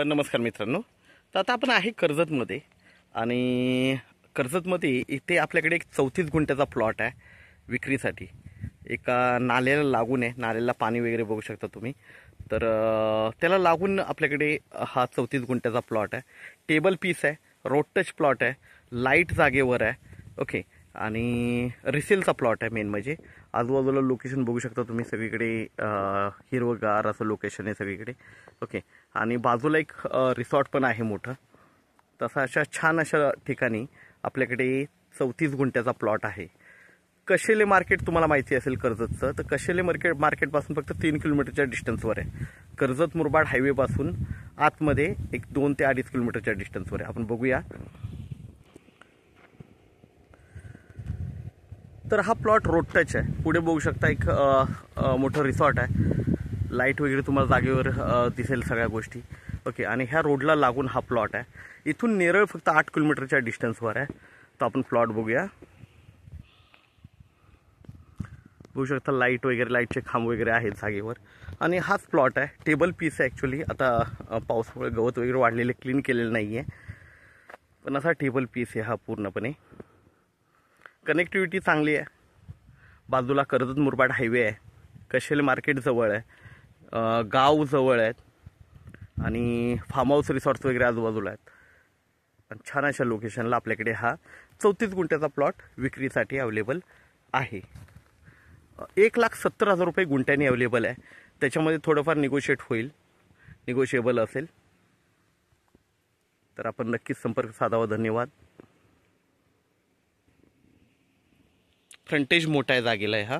नमस्कार मित्रांनो. तर आता आपण आहे कर्जतमध्ये आणि कर्जतमध्ये इथे आपल्याकडे एक 34 गुंठ्याचा प्लॉट आहे विक्रीसाठी. एका नाल्याला लागून आहे, नाल्याला पाणी वगैरे बघू शकता तुम्ही. तर त्याला लागून आपल्याकडे हा 34 गुंठ्याचा प्लॉट आहे. टेबल पीस आहे, रोड टच प्लॉट आहे, लाईट जागेवर आहे. ओके. आणि रिसेलचा प्लॉट आहे. मेन म्हणजे आजूबाजूला लोकेशन बघू शकता तुम्ही, सगळीकडे हिरवगार असं लोकेशन आहे सगळीकडे. ओके. आणि बाजूला एक रिसॉर्ट पण आहे मोठं. तसा अशा छान अशा ठिकाणी आपल्याकडे 34 गुंठ्याचा प्लॉट आहे. कशेले मार्केट तुम्हाला माहिती असेल कर्जतचं, तर कशेले मार्केटपासून फक्त 3 किलोमीटरच्या डिस्टन्सवर आहे. कर्जत मुरबाड हायवेपासून आतमध्ये एक 2 ते 2.5 किलोमीटरच्या डिस्टन्सवर आहे. आपण बघूया. तर हा प्लॉट रोड टच आहे. पुढे बघू शकता एक मोठं रिसॉर्ट आहे. लाईट वगैरे तुम्हाला जागेवर दिसेल सगळ्या गोष्टी. ओके. आणि ह्या रोडला लागून हा प्लॉट आहे. इथून नेरळ फक्त 8 किलोमीटरच्या डिस्टन्सवर आहे. तर आपण प्लॉट बघूया. बघू शकता लाईट वगैरे, लाईटचे खांब वगैरे आहेत जागेवर. आणि हाच प्लॉट आहे. टेबल पीस आहे ॲक्च्युली. आता पावसामुळे गवत वगैरे वाढलेले, क्लीन केलेलं नाही आहे, पण असा टेबल पीस आहे हा पूर्णपणे. कनेक्टिव्हिटी चांगली आहे. बाजूला कर्जत मुरबाड हायवे आहे. कशेले मार्केट जवळ आहे, गाव जवळ आहेत आणि फार्म हाऊस रिसॉर्ट्स वगैरे आजूबाजूला आहेत. आणि छान अशा लोकेशनला आपल्याकडे हा 34 गुंठ्याचा प्लॉट विक्रीसाठी अवेलेबल आहे. 1,70,000 रुपये गुंठ्याने अवेलेबल आहे. त्याच्यामध्ये थोडंफार निगोशिएबल असेल तर आपण नक्कीच संपर्क साधावा. धन्यवाद. फ्रंटेज मोठा आहे जागेला आहे हा.